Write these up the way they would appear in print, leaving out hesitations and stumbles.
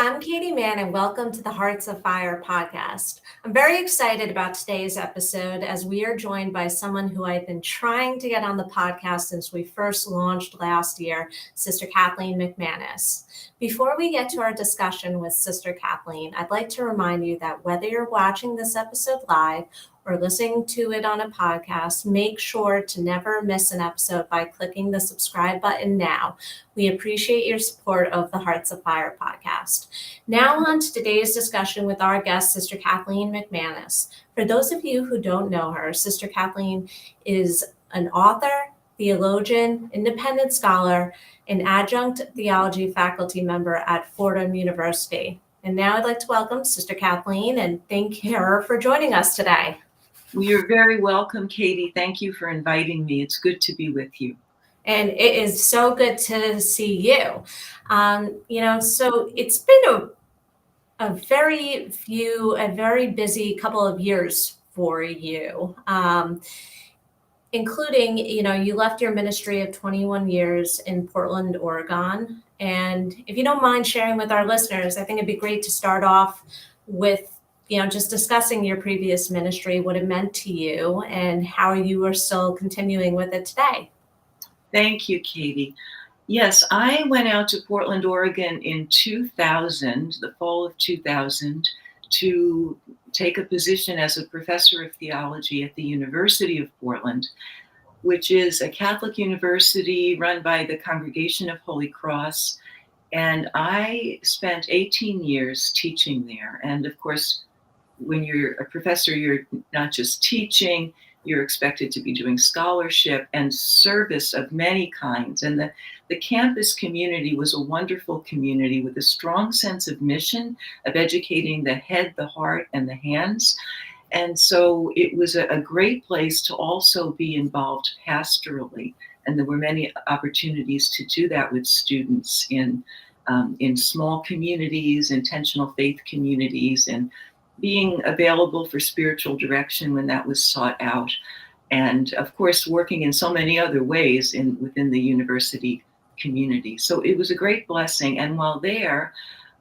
I'm Katie Mann, and welcome to the Hearts Afire Podcast. I'm very excited about today's episode as we are joined by someone who I've been trying to get on the podcast since we first launched last year, Sister Kathleen McManus. Before we get to our discussion with Sister Kathleen, I'd like to remind you that whether you're watching this episode live or listening to it on a podcast, make sure to never miss an episode by clicking the subscribe button now. We appreciate your support of the Hearts Afire podcast. Now on to today's discussion with our guest, Sister Kathleen McManus. For those of you who don't know her, Sister Kathleen is an author, theologian, independent scholar, and adjunct theology faculty member at Fordham University. And now I'd like to welcome Sister Kathleen and thank her for joining us today. Well, you're very welcome, Katie. Thank you for inviting me. It's good to be with you. And it is so good to see you. So it's been a very busy couple of years for you, including, you left your ministry of 21 years in Portland, Oregon. And if you don't mind sharing with our listeners, I think it'd be great to start off with just discussing your previous ministry, what it meant to you, and how you are still continuing with it today. Thank you, Katie. Yes, I went out to Portland, Oregon in 2000, the fall of 2000, to take a position as a professor of theology at the University of Portland, which is a Catholic university run by the Congregation of Holy Cross. And I spent 18 years teaching there. And of course, when you're a professor, you're not just teaching, you're expected to be doing scholarship and service of many kinds. And the campus community was a wonderful community with a strong sense of mission, of educating the head, the heart, and the hands. And so it was a great place to also be involved pastorally. And there were many opportunities to do that with students in small communities, intentional faith communities, and being available for spiritual direction when that was sought out. And of course, working in so many other ways within the university community. So it was a great blessing. And while there,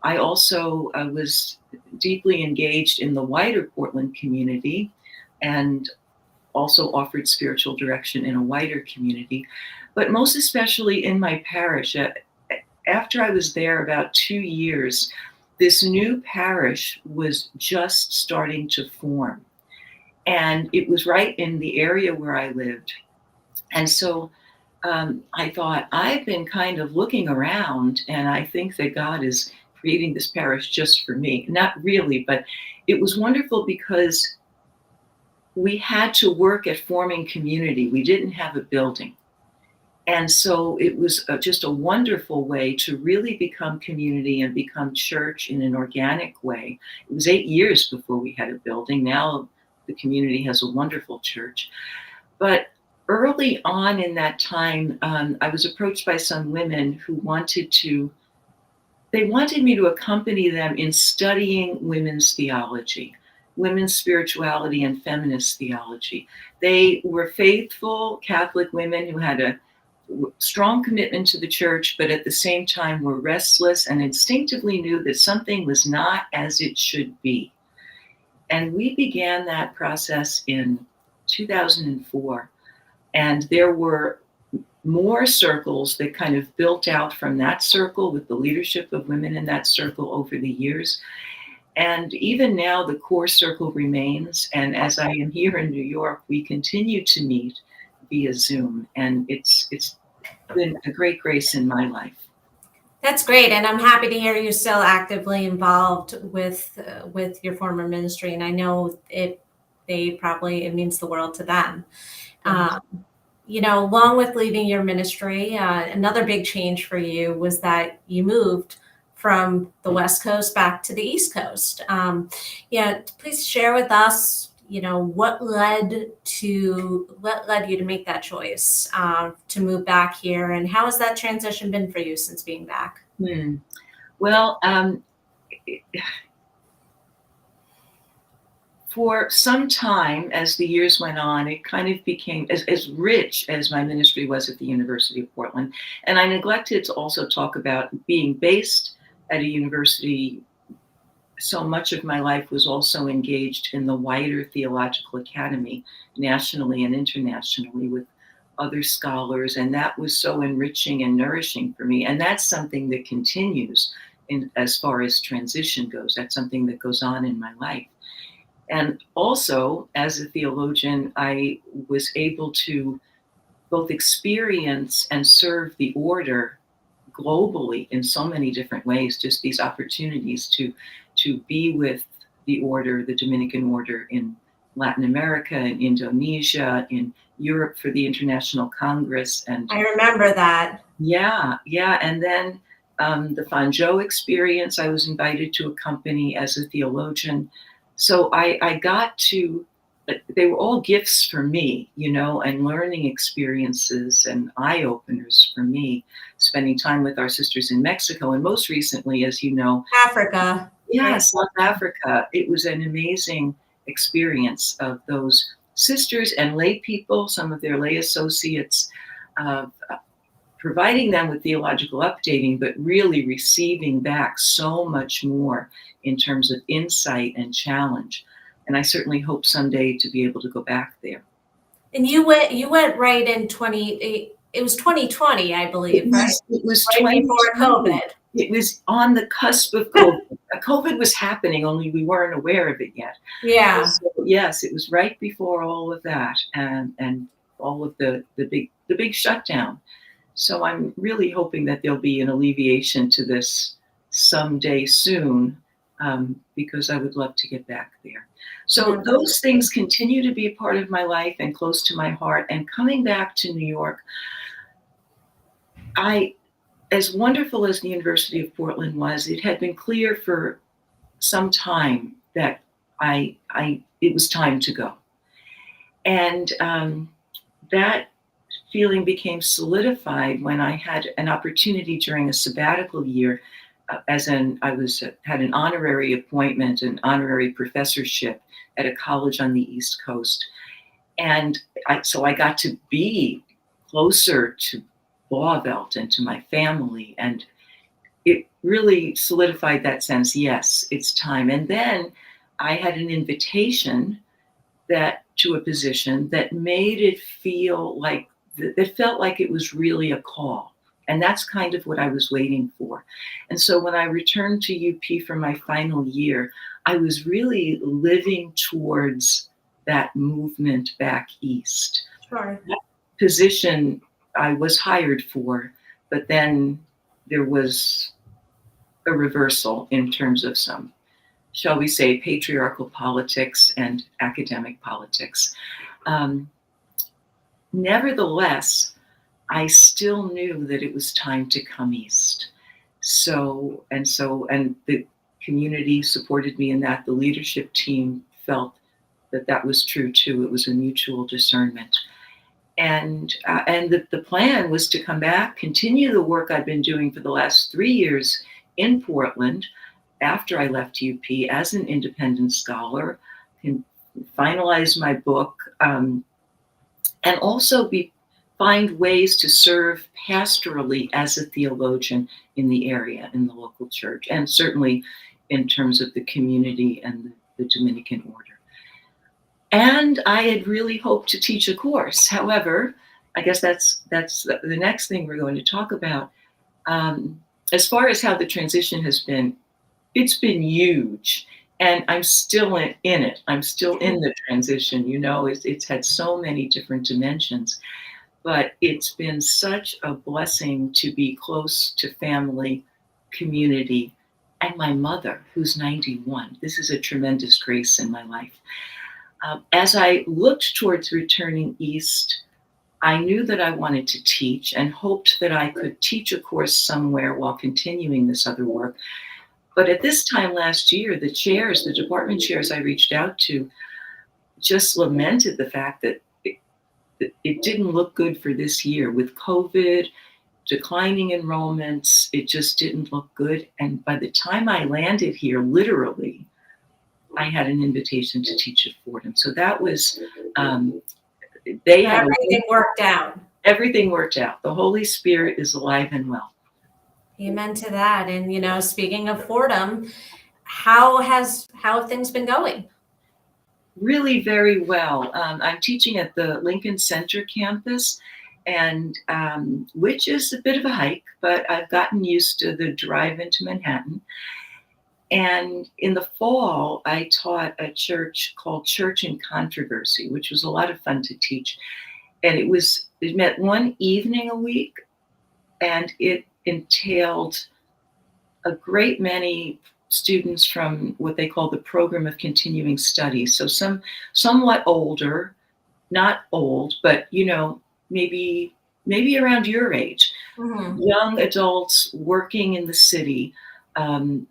I also was deeply engaged in the wider Portland community and also offered spiritual direction in a wider community, but most especially in my parish. After I was there about 2 years, this new parish was just starting to form. And it was right in the area where I lived. And so I thought, I've been kind of looking around, and I think that God is creating this parish just for me. Not really, but it was wonderful because we had to work at forming community. We didn't have a building. And so it was just a wonderful way to really become community and become church in an organic way. It was 8 years before we had a building. Now the community has a wonderful church. But early on in that time, I was approached by some women who wanted me to accompany them in studying women's theology, women's spirituality, and feminist theology. They were faithful Catholic women who had a strong commitment to the church, but at the same time were restless and instinctively knew that something was not as it should be. And we began that process in 2004. And there were more circles that kind of built out from that circle with the leadership of women in that circle over the years. And even now, the core circle remains. And as I am here in New York, we continue to meet via Zoom. And it's been a great grace in my life. That's great. And I'm happy to hear you're still actively involved with your former ministry. And I know it means the world to them. Along with leaving your ministry, another big change for you was that you moved from the West Coast back to the East Coast. Please share with us, what led you to make that choice to move back here, and how has that transition been for you since being back? Well, for some time, as the years went on, it kind of became as rich as my ministry was at the University of Portland. And I neglected to also talk about being based at a university, so much of my life was also engaged in the wider theological academy, nationally and internationally, with other scholars. And that was so enriching and nourishing for me. And that's something that continues as far as transition goes. That's something that goes on in my life. And also, as a theologian, I was able to both experience and serve the order globally in so many different ways, just these opportunities to be with the order, the Dominican order, in Latin America, in Indonesia, in Europe for the International Congress. And I remember that. yeah. And then the Fanjo experience, I was invited to accompany as a theologian. So I got to, they were all gifts for me, and learning experiences and eye openers for me, spending time with our sisters in Mexico. And most recently, as you know, Africa. yeah, South Africa. It was an amazing experience of those sisters and lay people, some of their lay associates, providing them with theological updating, but really receiving back so much more in terms of insight and challenge. And I certainly hope someday to be able to go back there. And you went right in it was 2020, I believe, right? It was right before COVID. It was on the cusp of COVID. COVID was happening, only we weren't aware of it yet. Yeah. So, yes, it was right before all of that and all of the big shutdown. So I'm really hoping that there'll be an alleviation to this someday soon, because I would love to get back there. So those things continue to be a part of my life and close to my heart. And coming back to New York, as wonderful as the University of Portland was, it had been clear for some time that it was time to go. And that feeling became solidified when I had an opportunity during a sabbatical year, had an honorary appointment, an honorary professorship at a college on the East Coast. And so I got to be closer to Blauvelt and to my family. And it really solidified that sense, yes, it's time. And then I had an invitation to a position that made it feel like, it felt like it was really a call. And that's kind of what I was waiting for. And so when I returned to UP for my final year, I was really living towards that movement back east. Sure. That position I was hired for, but then there was a reversal in terms of some, shall we say, patriarchal politics and academic politics. Nevertheless, I still knew that it was time to come east. And the community supported me in that. The leadership team felt that was true too. It was a mutual discernment. And the plan was to come back, continue the work I've been doing for the last 3 years in Portland after I left UP as an independent scholar, and finalize my book, and also find ways to serve pastorally as a theologian in the area, in the local church, and certainly in terms of the community and the Dominican order. And I had really hoped to teach a course. However, I guess that's the next thing we're going to talk about. As far as how the transition has been, it's been huge. And I'm still in it. I'm still in the transition. It's had so many different dimensions. But it's been such a blessing to be close to family, community, and my mother, who's 91. This is a tremendous grace in my life. As I looked towards returning east, I knew that I wanted to teach and hoped that I could teach a course somewhere while continuing this other work. But at this time last year, the department chairs I reached out to just lamented the fact that it didn't look good for this year. With COVID, declining enrollments, it just didn't look good. And by the time I landed here, literally, I had an invitation to teach at Fordham. So that was, everything worked out. Everything worked out. The Holy Spirit is alive and well. Amen to that. And, speaking of Fordham, how have things been going? Really very well. I'm teaching at the Lincoln Center campus, and which is a bit of a hike, but I've gotten used to the drive into Manhattan. And in the fall, I taught a church called Church in Controversy, which was a lot of fun to teach. And it met one evening a week, and it entailed a great many students from what they call the program of continuing studies. So some somewhat older, not old, but maybe around your age, Mhm. young adults working in the city, and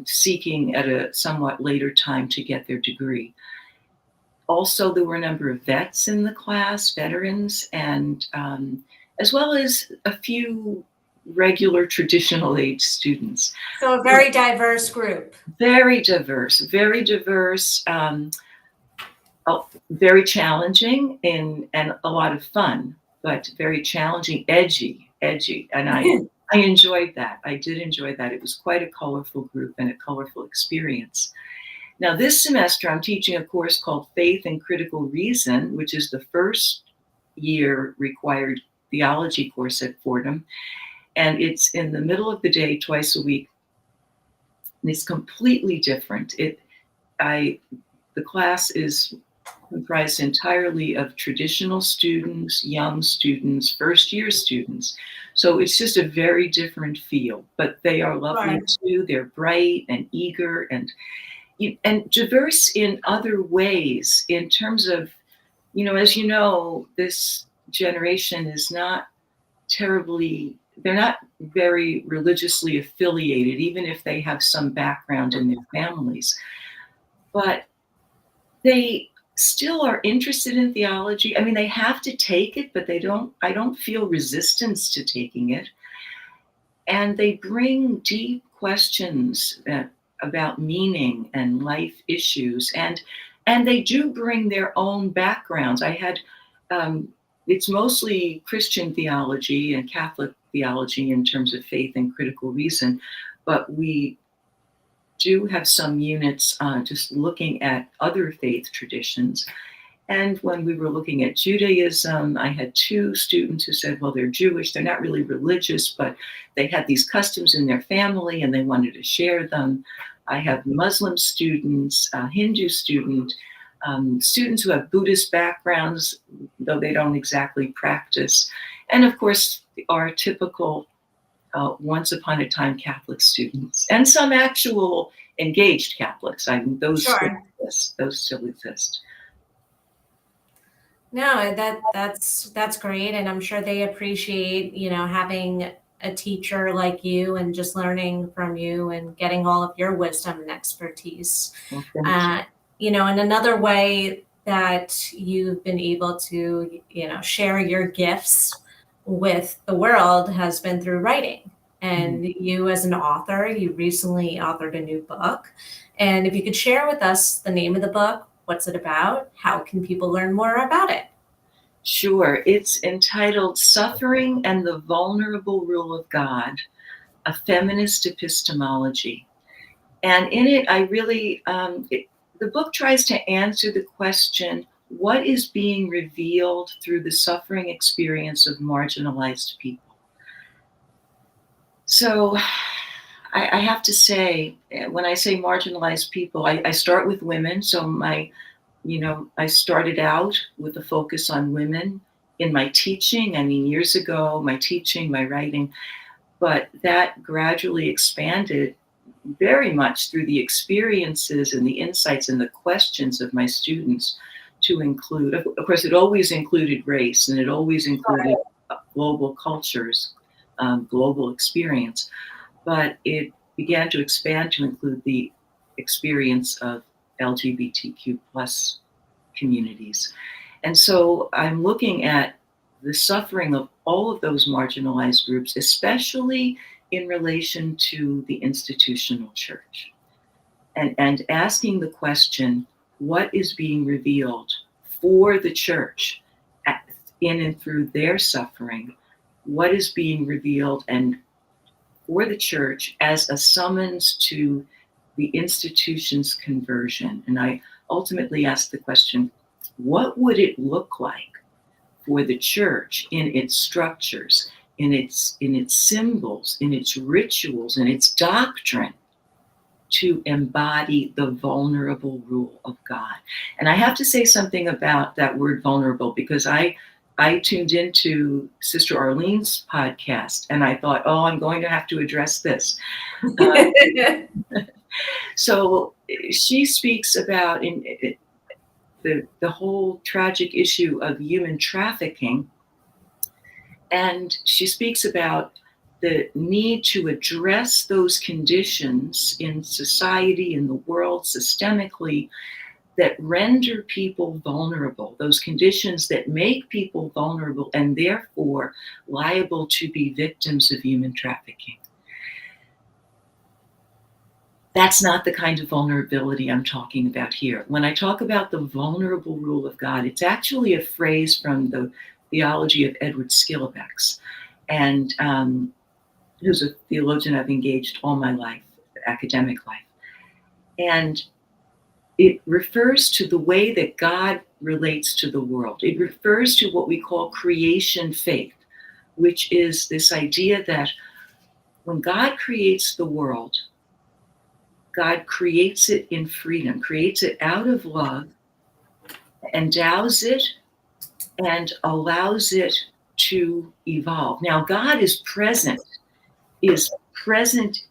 seeking at a somewhat later time to get their degree. Also, there were a number of vets in the class, veterans, and as well as a few regular traditional age students. So a very diverse group. Very diverse, very diverse, very challenging, and a lot of fun, but very challenging, edgy, and I enjoyed that. I did enjoy that. It was quite a colorful group and a colorful experience. Now, this semester, I'm teaching a course called Faith and Critical Reason, which is the first year required theology course at Fordham. And it's in the middle of the day, twice a week. And it's completely different. The class is comprised entirely of traditional students, young students, first year students. So it's just a very different feel, but they are lovely Right. too. They're bright and eager and diverse in other ways in terms of, as you know, this generation is not they're not very religiously affiliated, even if they have some background in their families. But they still are interested in theology. I mean, they have to take it, but I don't feel resistance to taking it. And they bring deep questions about meaning and life issues, and they do bring their own backgrounds. It's mostly Christian theology and Catholic theology in terms of faith and critical reason, but we do have some units just looking at other faith traditions. And when we were looking at Judaism, I had two students who said, well, they're Jewish, they're not really religious, but they had these customs in their family and they wanted to share them. I have Muslim students, Hindu students, students who have Buddhist backgrounds, though they don't exactly practice. And of course, our typical once upon a time Catholic students, and some actual engaged Catholics. Those Sure. those still exist. No, that's great, and I'm sure they appreciate, having a teacher like you and just learning from you and getting all of your wisdom and expertise. Well, thank you. And another way that you've been able to, share your gifts with the world has been through writing. And you, as an author, you recently authored a new book. And if you could share with us the name of the book, what's it about? How can people learn more about it? Sure. It's entitled Suffering and the Vulnerable Rule of God, a Feminist Epistemology. And in it, the book tries to answer the question, what is being revealed through the suffering experience of marginalized people? So I have to say, when I say marginalized people, I start with women. So I started out with a focus on women in my teaching. I mean, years ago, my teaching, my writing, but that gradually expanded very much through the experiences and the insights and the questions of my students to include, of course, it always included race and it always included global cultures, global experience, but it began to expand to include the experience of LGBTQ plus communities. And so I'm looking at the suffering of all of those marginalized groups, especially in relation to the institutional church, and asking the question, what is being revealed for the church in and through their suffering? What is being revealed and for the church as a summons to the institution's conversion. And I ultimately asked the question, what would it look like for the church in its structures, in its symbols, in its rituals, in its doctrine, to embody the vulnerable rule of God? And I have to say something about that word vulnerable, because I tuned into Sister Arlene's podcast and I thought, oh, I'm going to have to address this. So she speaks about the whole tragic issue of human trafficking. And she speaks about the need to address those conditions in society, in the world, systemically, that render people vulnerable, those conditions that make people vulnerable and therefore liable to be victims of human trafficking. That's not the kind of vulnerability I'm talking about here. When I talk about the vulnerable rule of God, it's actually a phrase from the theology of Edward Skillebecks, and who's a theologian I've engaged all my life, academic life. And it refers to the way that God relates to the world. It refers to what we call creation faith, which is this idea that when God creates the world, God creates it in freedom, creates it out of love, endows it, and allows it to evolve. Now, God is present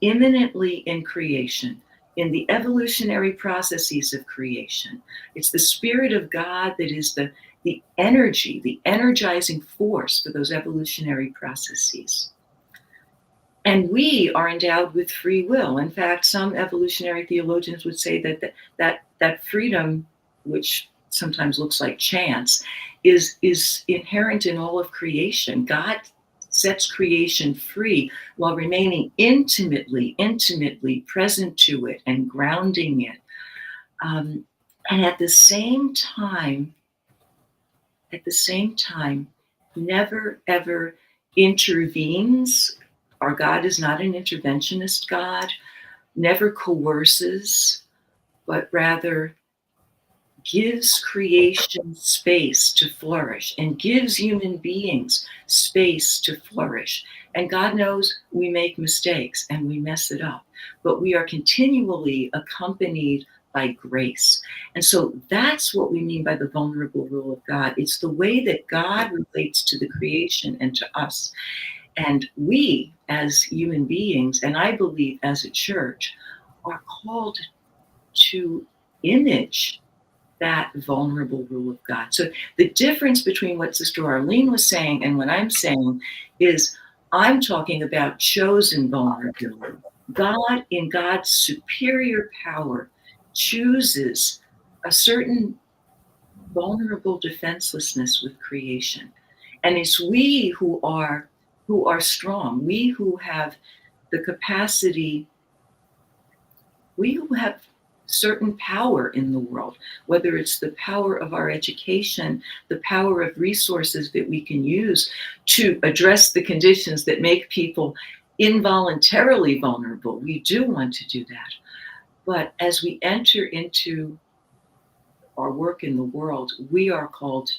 imminently in creation, in the evolutionary processes of creation. It's the Spirit of God that is the energy, the energizing force for those evolutionary processes. And we are endowed with free will. In fact, some evolutionary theologians would say that freedom, which sometimes looks like chance, is inherent in all of creation. God sets creation free while remaining intimately present to it and grounding it. And at the same time, never ever intervenes. Our God is not an interventionist God, never coerces, but rather gives creation space to flourish and gives human beings space to flourish. And God knows we make mistakes and we mess it up, but we are continually accompanied by grace. And so that's what we mean by the vulnerable rule of God. It's the way that God relates to the creation and to us. And we, as human beings, and I believe as a church, are called to image that vulnerable rule of God. So the difference between what Sister Arlene was saying and what I'm saying is I'm talking about chosen vulnerability. God, in God's superior power, chooses a certain vulnerable defenselessness with creation. And it's we who are strong, we who have the capacity, we who have certain power in the world, whether it's the power of our education, the power of resources that we can use to address the conditions that make people involuntarily vulnerable. We do want to do that. But as we enter into our work in the world, we are called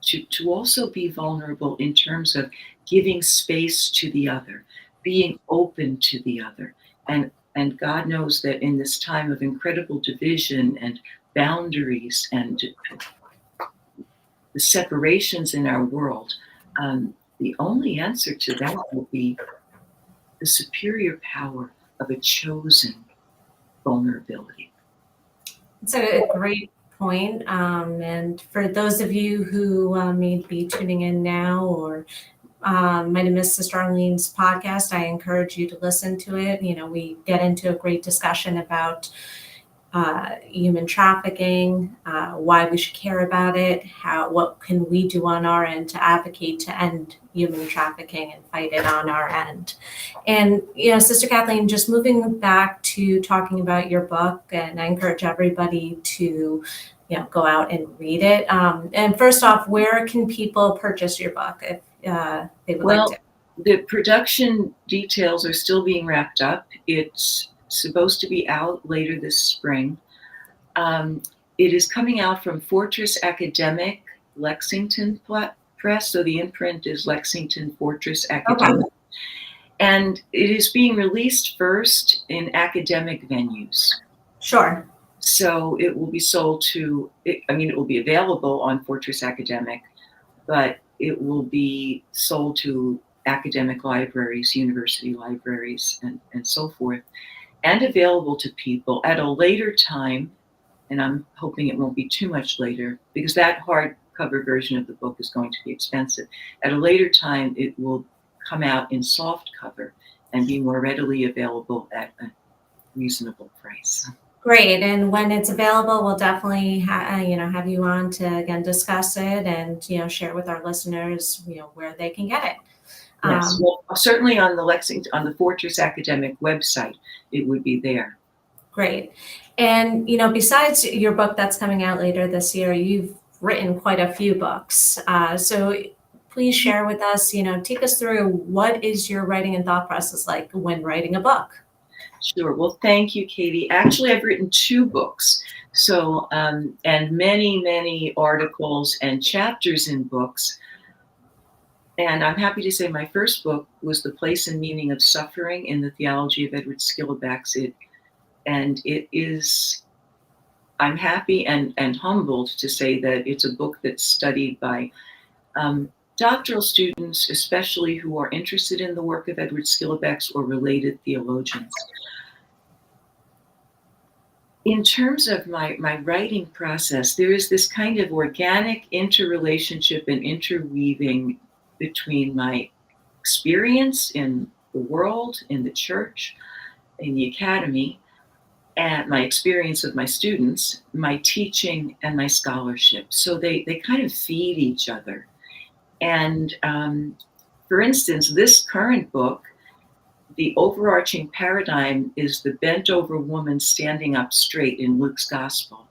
to also be vulnerable in terms of giving space to the other, being open to the other. And God knows that in this time of incredible division and boundaries and the separations in our world, the only answer to that will be the superior power of a chosen vulnerability. It's a great point. And for those of you who may be tuning in now or might have missed Sister Arlene's podcast, I encourage you to listen to it. You know, we get into a great discussion about human trafficking, why we should care about it, what can we do on our end to advocate to end human trafficking and fight it on our end. And, you know, Sister Kathleen, just moving back to talking about your book, and I encourage everybody to, you know, go out and read it. And first off, where can people purchase your book if they would like to? The production details are still being wrapped up. It's supposed to be out later this spring. It is coming out from Fortress Academic, Lexington Press. So the imprint is Lexington Fortress Academic. Okay. And it is being released first in academic venues. Sure. So it will be sold it will be available on Fortress Academic, but it will be sold to academic libraries, university libraries, and so forth, and available to people at a later time. And I'm hoping it won't be too much later, because that hardcover version of the book is going to be expensive. At a later time, it will come out in soft cover and be more readily available at a reasonable price. Great. And when it's available, we'll definitely have you on to again discuss it and share with our listeners where they can get it. Yes, well, certainly on the Fortress Academic website, it would be there. Great. And besides your book that's coming out later this year, you've written quite a few books. So please share with us, take us through what is your writing and thought process like when writing a book? Sure. Well, thank you, Katie. Actually, I've written 2 books. So, and many, many articles and chapters in books. And I'm happy to say my first book was The Place and Meaning of Suffering in the Theology of Edward Skilobax. I'm happy and humbled to say that it's a book that's studied by doctoral students, especially who are interested in the work of Edward Skilobax or related theologians. In terms of my writing process, there is this kind of organic interrelationship and interweaving between my experience in the world, in the church, in the academy, and my experience of my students, my teaching, and my scholarship. So they kind of feed each other. And for instance, this current book, the overarching paradigm is the bent over woman standing up straight in Luke's gospel.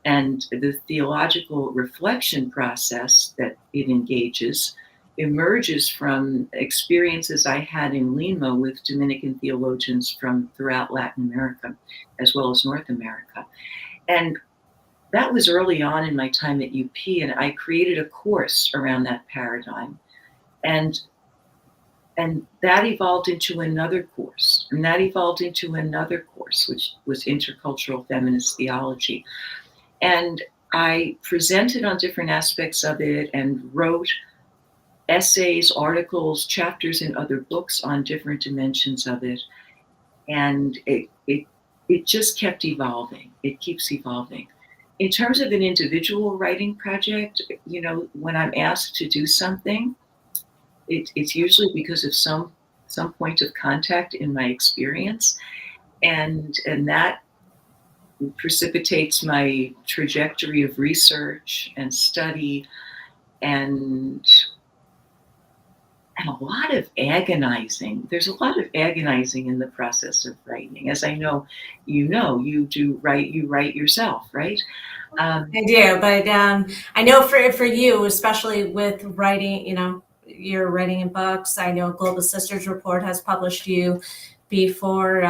And the theological reflection process that it engages emerges from experiences I had in Lima with Dominican theologians from throughout Latin America, as well as North America. And that was early on in my time at UP, and I created a course around that paradigm. And that evolved into another course, and that evolved into another course, which was intercultural feminist theology. And I presented on different aspects of it and wrote essays, articles, chapters in other books on different dimensions of it. And it just kept evolving. It keeps evolving. In terms of an individual writing project, when I'm asked to do something, it's usually because of some point of contact in my experience, and that precipitates my trajectory of research and study, and a lot of agonizing. There's a lot of agonizing in the process of writing, as I know you do. You write yourself, right? I do, but I know for you, especially with writing, you're writing in books. I know Global Sisters Report has published you before.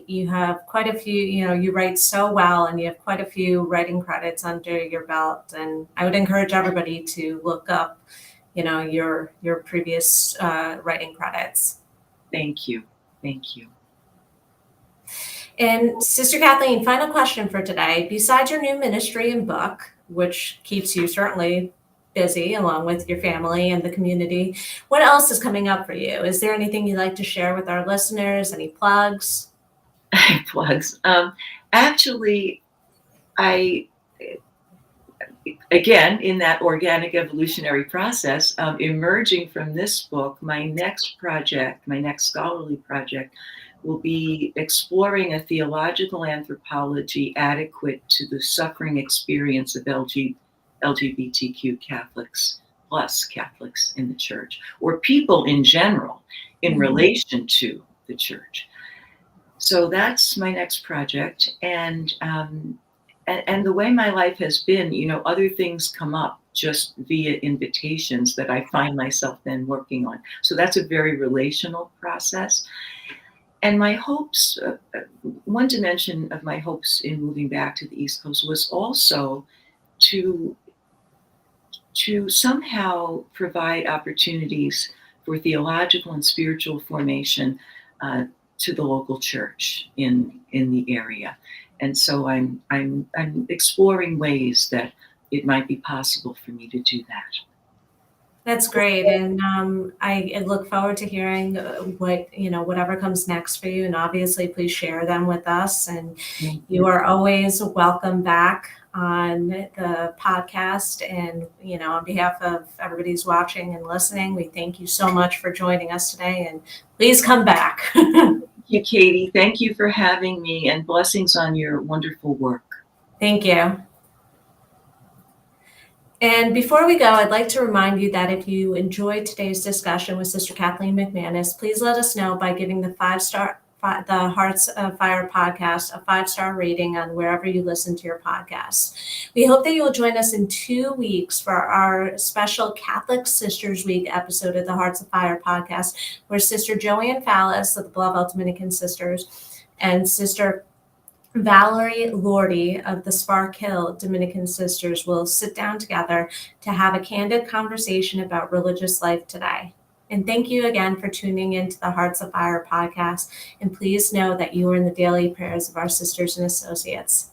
You have quite a few, you write so well, and you have quite a few writing credits under your belt. And I would encourage everybody to look up, your previous writing credits. Thank you. And Sister Kathleen, final question for today. Besides your new ministry and book, which keeps you certainly busy along with your family and the community, what else is coming up for you? Is there anything you'd like to share with our listeners? Any plugs? Plugs. Actually, again, in that organic evolutionary process, emerging from this book, my next scholarly project, will be exploring a theological anthropology adequate to the suffering experience of LGBTQ Catholics plus Catholics in the church, or people in general in relation to the church. So that's my next project. And and the way my life has been, other things come up just via invitations that I find myself then working on. So that's a very relational process. And my hopes, one dimension of my hopes in moving back to the East Coast was also to somehow provide opportunities for theological and spiritual formation to the local church in the area. And so I'm exploring ways that it might be possible for me to do that. That's great. And I look forward to hearing whatever comes next for you. And obviously, please share them with us. And you are always welcome back on the podcast. And, on behalf of everybody who's watching and listening, we thank you so much for joining us today. And please come back. Thank you, Katie. Thank you for having me, and blessings on your wonderful work. Thank you. And before we go, I'd like to remind you that if you enjoyed today's discussion with Sister Kathleen McManus, please let us know by giving the Hearts Afire Podcast a 5-star rating on wherever you listen to your podcasts. We hope that you will join us in 2 weeks for our special Catholic Sisters Week episode of the Hearts Afire Podcast, where Sister Joanne Fallis of the Blauvelt Dominican Sisters and Sister Valerie Lordy of the Spark Hill Dominican Sisters will sit down together to have a candid conversation about religious life today. And thank you again for tuning into the Hearts Afire Podcast. And please know that you are in the daily prayers of our sisters and associates.